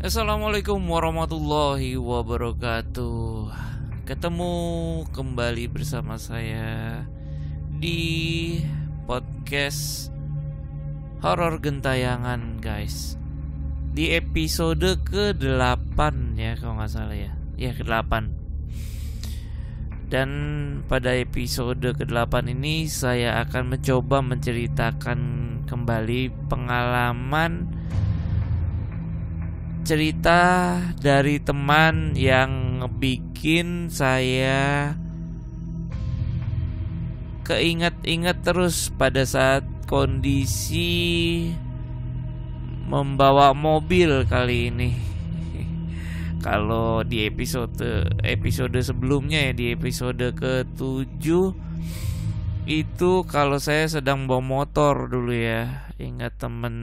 Assalamualaikum warahmatullahi wabarakatuh. Ketemu kembali bersama saya di podcast Horor Gentayangan, guys. Di episode ke-8 ya, kalau nggak salah ya. Ya, ke-8. Dan pada episode ke-8 ini saya akan mencoba menceritakan kembali pengalaman cerita dari teman yang bikin saya keinget-inget terus pada saat kondisi membawa mobil kali ini. Kalau di episode sebelumnya ya, di episode ke-7 itu kalau saya sedang bawa motor dulu ya. Ingat temen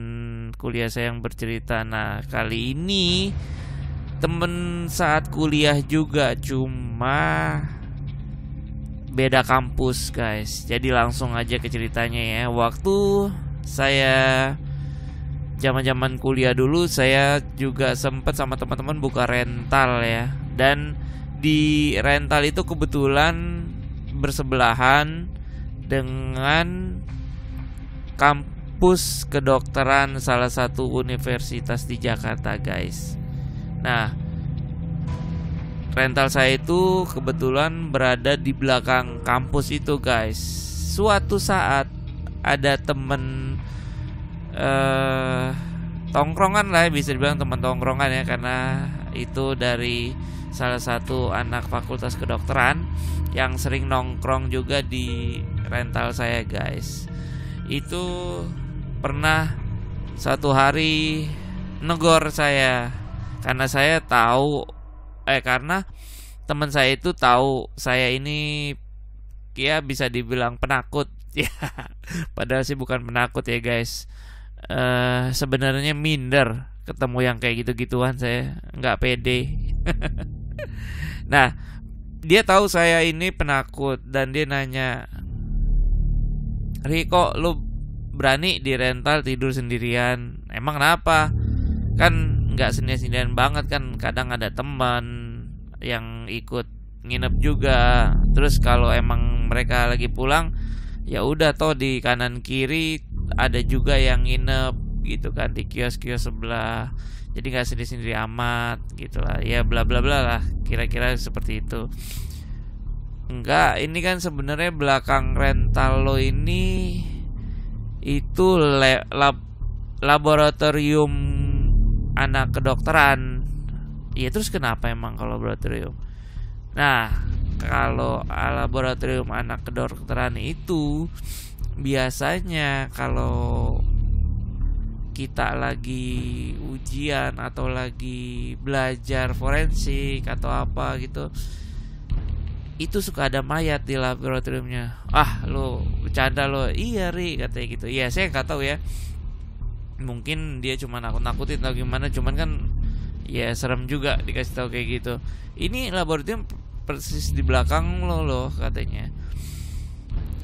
kuliah saya yang bercerita. Nah, kali ini temen saat kuliah juga, cuma beda kampus, guys. Jadi langsung aja ke ceritanya ya. Waktu saya zaman-zaman kuliah dulu, saya juga sempat sama teman-teman buka rental ya. Dan di rental itu kebetulan bersebelahan dengan kampus kedokteran salah satu universitas di Jakarta, guys. Nah, rental saya itu kebetulan berada di belakang kampus itu, guys. Suatu saat ada temen tongkrongan lah, bisa dibilang teman tongkrongan ya, karena itu dari salah satu anak fakultas kedokteran yang sering nongkrong juga di rental saya, guys. Itu pernah satu hari negor saya karena saya tahu karena teman saya itu tahu saya ini ya bisa dibilang penakut ya. Padahal sih bukan penakut ya, guys. Sebenarnya minder ketemu yang kayak gitu-gituan, saya nggak pede. Nah, dia tahu saya ini penakut dan dia nanya, "Riko, lu berani di rental tidur sendirian? Emang kenapa? Kan nggak sendirian banget kan, kadang ada teman yang ikut nginep juga. Terus kalau emang mereka lagi pulang, ya udah toh di kanan kiri ada juga yang nginep gitu kan di kios-kios sebelah. Jadi nggak sendiri-sendiri amat gitu lah. Ya bla bla bla lah, kira-kira seperti itu. Enggak, ini kan sebenarnya belakang rental lo ini itu laboratorium anak kedokteran. Ya terus kenapa emang kalau laboratorium? Nah, kalau laboratorium anak kedokteran itu biasanya kalau kita lagi ujian atau lagi belajar forensik atau apa gitu, itu suka ada mayat di laboratoriumnya. Ah, lo bercanda lo. Iya, Ri, katanya gitu. Iya, saya nggak tahu ya. Mungkin dia cuma nakut-nakutin atau gimana. Cuman kan ya serem juga dikasih tahu kayak gitu. Ini laboratorium persis di belakang lo katanya.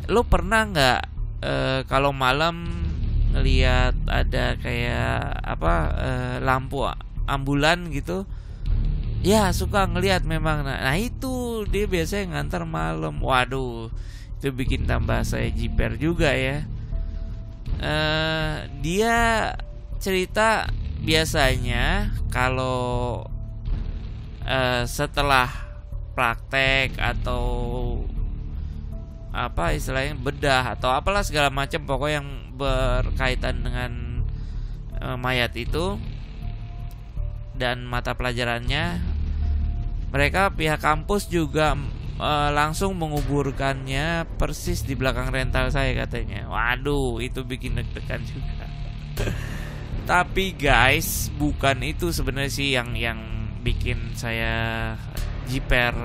Lo pernah nggak kalau malam ngelihat ada kayak lampu ambulan gitu? Ya, suka ngelihat memang. Nah itu dia biasanya ngantar malam. Waduh, itu bikin tambah saya jiper juga ya. Dia cerita biasanya kalau setelah praktek atau apa istilahnya bedah atau apalah segala macam, pokoknya yang berkaitan dengan mayat itu dan mata pelajarannya, mereka pihak kampus juga langsung menguburkannya persis di belakang rental saya katanya. Waduh, itu bikin deg-degan juga. Tapi guys, bukan itu sebenarnya sih yang bikin saya jiper.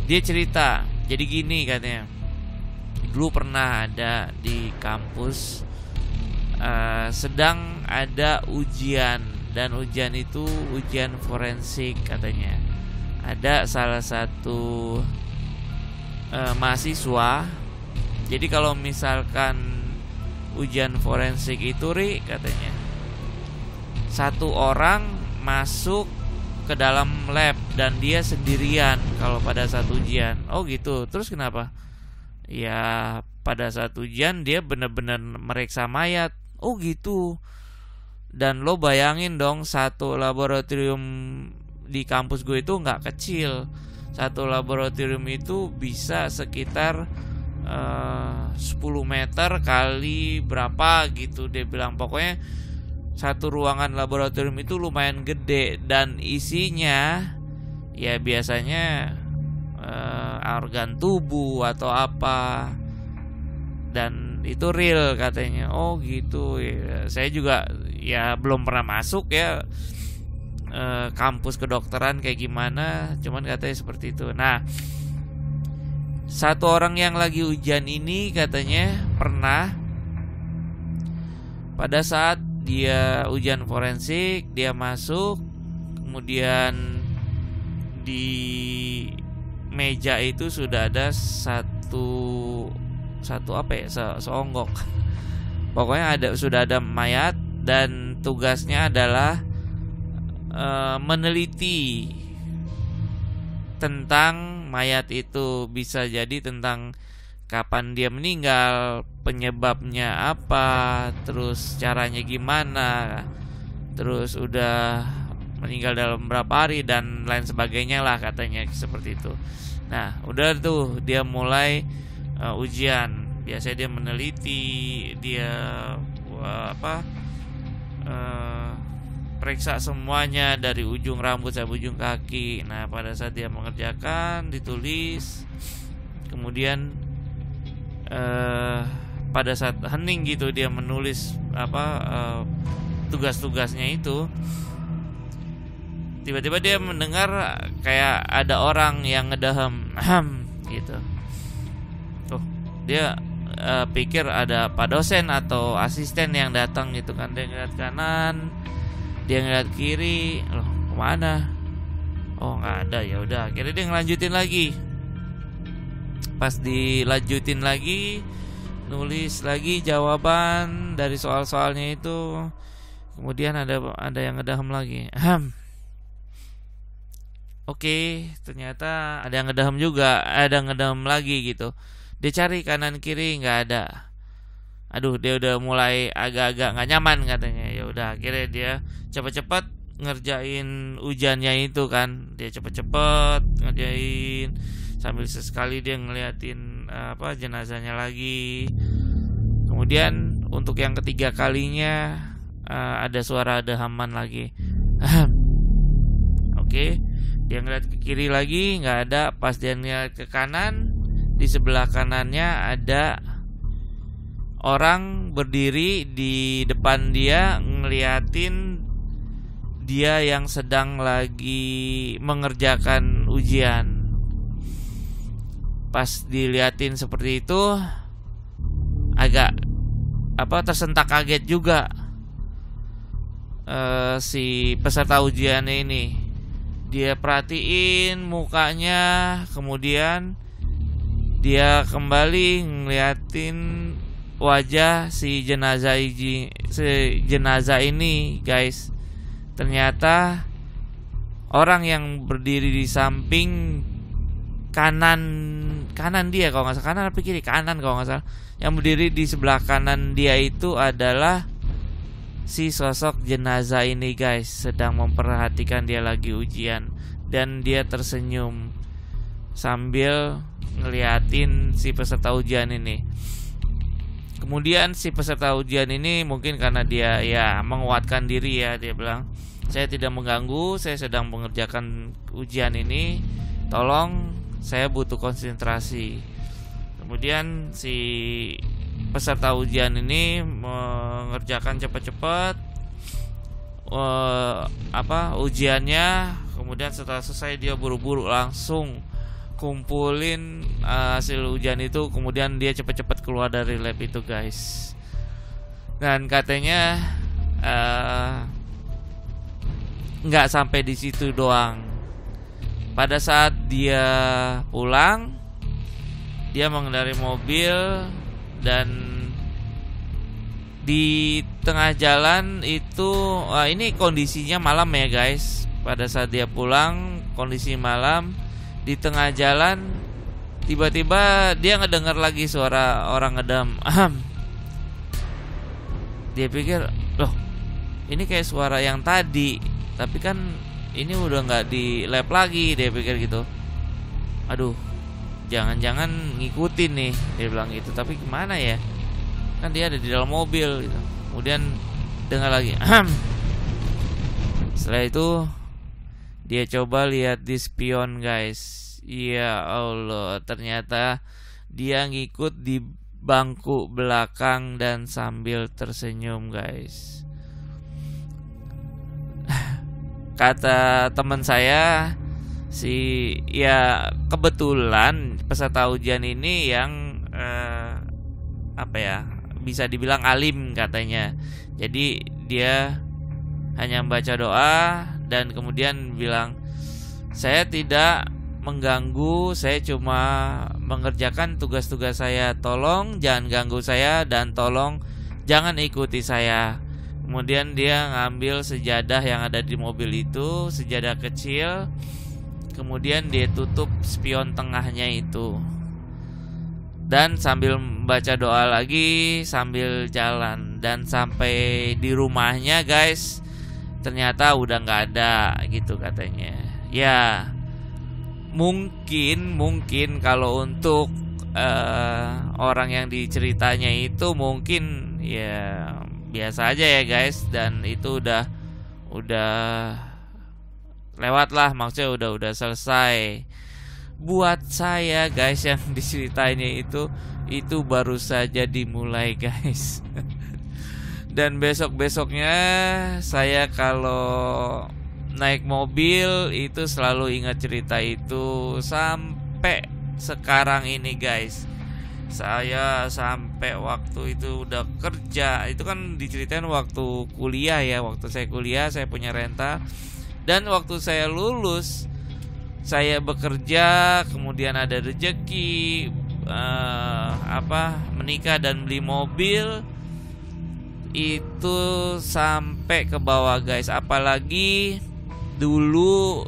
Dia cerita, jadi gini katanya. Dulu pernah ada di kampus sedang ada ujian. Dan ujian itu ujian forensik katanya. Ada salah satu mahasiswa. Jadi kalau misalkan ujian forensik itu, Ri, katanya, satu orang masuk ke dalam lab dan dia sendirian kalau pada saat ujian. Oh gitu. Terus kenapa? Ya pada saat ujian dia benar-benar meriksa mayat. Oh gitu. Dan lo bayangin dong, satu laboratorium di kampus gue itu nggak kecil. Satu laboratorium itu bisa sekitar 10 meter kali berapa gitu. Dia bilang pokoknya satu ruangan laboratorium itu lumayan gede. Dan isinya ya biasanya organ tubuh atau apa. Dan itu real katanya. Oh gitu ya. Saya juga ya belum pernah masuk ya kampus kedokteran kayak gimana, cuman katanya seperti itu. Nah, satu orang yang lagi ujian ini katanya pernah pada saat dia ujian forensik, dia masuk, kemudian di meja itu sudah ada satu apa ya, seonggok. Pokoknya sudah ada mayat dan tugasnya adalah meneliti tentang mayat itu. Bisa jadi tentang kapan dia meninggal, penyebabnya apa, terus caranya gimana, terus udah meninggal dalam berapa hari dan lain sebagainya lah katanya seperti itu. Nah udah tuh dia mulai ujian. Biasanya dia meneliti, dia periksa semuanya dari ujung rambut sampai ujung kaki. Nah pada saat dia mengerjakan, ditulis, kemudian pada saat hening gitu dia menulis tugas-tugasnya itu. Tiba-tiba dia mendengar kayak ada orang yang ngedahem gitu. Tuh dia pikir ada pak dosen atau asisten yang datang gitu kan. Dia ngeliat kanan, dia ngeliat kiri, loh kemana? Oh nggak ada. Ya udah, akhirnya dia ngelanjutin lagi. Pas dilanjutin lagi, nulis lagi jawaban dari soal-soalnya itu. Kemudian ada yang ngedahem lagi. Oke, ternyata ada yang ngedahem juga, ada yang ngedahem lagi gitu. Dia cari kanan kiri nggak ada. Aduh, dia udah mulai agak-agak nggak nyaman katanya. Ya udah, akhirnya dia cepat-cepat ngerjain ujiannya itu kan. Dia cepat-cepat ngerjain sambil sesekali dia ngeliatin jenazahnya lagi. Kemudian untuk yang ketiga kalinya ada suara dehaman lagi. Oke, dia ngeliat ke kiri lagi nggak ada. Pas dia ngeliat ke kanan, di sebelah kanannya ada orang berdiri di depan dia ngeliatin dia yang sedang lagi mengerjakan ujian. Pas diliatin seperti itu agak tersentak kaget juga si peserta ujian ini. Dia perhatiin mukanya, kemudian dia kembali ngeliatin wajah si jenazah ini, guys. Ternyata orang yang berdiri di samping kanan dia, kalau nggak salah, kanan apa kiri, kanan kalau nggak salah, yang berdiri di sebelah kanan dia itu adalah si sosok jenazah ini, guys. Sedang memperhatikan dia lagi ujian dan dia tersenyum sambil ngeliatin si peserta ujian ini. Kemudian si peserta ujian ini mungkin karena dia ya menguatkan diri ya, dia bilang, saya tidak mengganggu, saya sedang mengerjakan ujian ini, tolong saya butuh konsentrasi. Kemudian si peserta ujian ini mengerjakan cepat-cepat ujiannya. Kemudian setelah selesai dia buru-buru langsung kumpulin hasil ujian itu, kemudian dia cepat-cepat keluar dari lab itu, guys. Dan katanya nggak sampai di situ doang. Pada saat dia pulang, dia mengendarai mobil dan Di tengah jalan itu ini kondisinya malam ya guys. Pada saat dia pulang, kondisi malam, di tengah jalan tiba-tiba dia ngedengar lagi suara orang ngedam. Dia pikir, loh ini kayak suara yang tadi, tapi kan ini udah nggak di lab lagi. Dia pikir gitu. Aduh, jangan-jangan ngikutin nih, dia bilang gitu. Tapi gimana ya, kan dia ada di dalam mobil gitu. Kemudian dengar lagi. Setelah itu dia coba lihat di spion guys. Ya Allah, ternyata dia ngikut di bangku belakang dan sambil tersenyum guys. Kata teman saya ya kebetulan peserta ujian ini yang bisa dibilang alim katanya. Jadi dia hanya membaca doa dan kemudian bilang, saya tidak mengganggu, saya cuma mengerjakan tugas-tugas saya. Tolong jangan ganggu saya dan tolong jangan ikuti saya. Kemudian dia ngambil sejadah yang ada di mobil itu, sejadah kecil. Kemudian dia tutup spion tengahnya itu. Dan sambil membaca doa lagi sambil jalan. Dan sampai di rumahnya guys, ternyata udah nggak ada gitu katanya. Ya mungkin kalau untuk orang yang diceritanya itu mungkin ya biasa aja ya guys, dan itu udah lewat lah, maksudnya udah selesai. Buat saya guys yang diceritainnya itu baru saja dimulai guys. Dan besok-besoknya saya kalau naik mobil itu selalu ingat cerita itu sampai sekarang ini guys. Saya sampai waktu itu udah kerja, itu kan diceritain waktu kuliah ya. Waktu saya kuliah saya punya rental, dan waktu saya lulus saya bekerja, kemudian ada rezeki menikah dan beli mobil. Itu sampai ke bawah guys. Apalagi dulu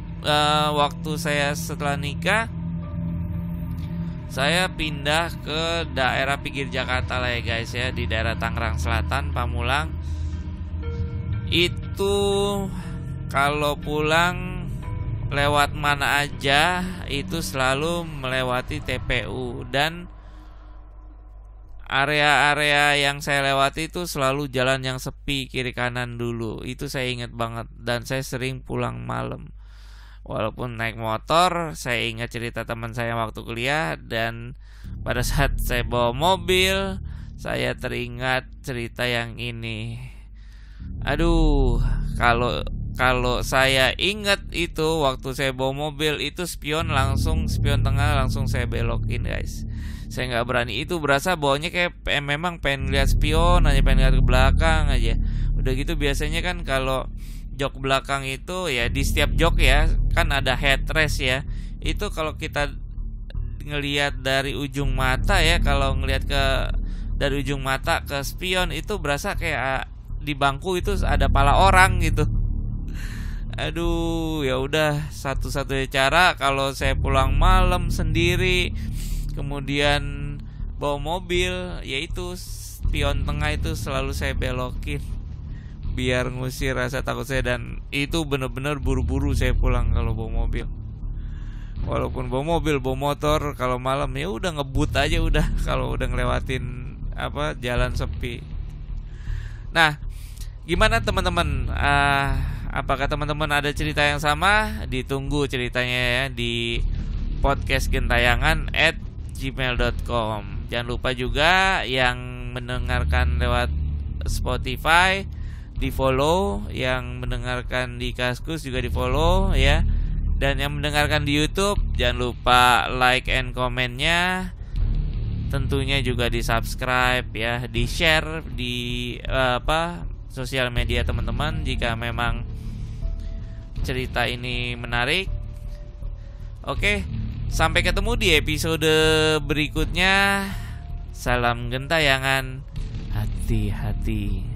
waktu saya setelah nikah, saya pindah ke daerah pinggir Jakarta lah ya guys ya, di daerah Tangerang Selatan, Pamulang. Itu kalau pulang lewat mana aja itu selalu melewati TPU, dan area-area yang saya lewati itu selalu jalan yang sepi kiri kanan dulu. Itu saya ingat banget, dan saya sering pulang malam. Walaupun naik motor, saya ingat cerita teman saya waktu kuliah, dan pada saat saya bawa mobil, saya teringat cerita yang ini. Aduh, kalau saya ingat itu waktu saya bawa mobil itu spion tengah langsung saya belokin guys. Saya nggak berani, itu berasa bawanya kayak memang pengen lihat spion aja, pengen lihat ke belakang aja. Udah gitu biasanya kan kalau jok belakang itu ya di setiap jok ya kan ada headrest ya. Itu kalau kita ngelihat dari ujung mata ya, kalau ngelihat dari ujung mata ke spion itu berasa kayak di bangku itu ada pala orang gitu. Aduh, ya udah, satu-satunya cara kalau saya pulang malam sendiri kemudian bawa mobil, yaitu spion tengah itu selalu saya belokin biar ngusir rasa takut saya. Dan itu bener-bener buru-buru saya pulang kalau bawa mobil. Walaupun bawa mobil, bawa motor, kalau malam ya udah ngebut aja udah, kalau udah ngelewatin jalan sepi. Nah, gimana teman-teman? Apakah teman-teman ada cerita yang sama? Ditunggu ceritanya ya di podcast gentayangan@gmail.com. Jangan lupa juga yang mendengarkan lewat Spotify di follow, yang mendengarkan di Kaskus juga di follow ya, dan yang mendengarkan di YouTube jangan lupa like and komennya, tentunya juga di subscribe ya, di share di sosial media teman-teman jika memang cerita ini menarik. Oke, sampai ketemu di episode berikutnya. Salam gentayangan hati. hati-hati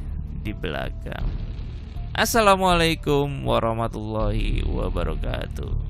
di belakang. Assalamualaikum warahmatullahi wabarakatuh.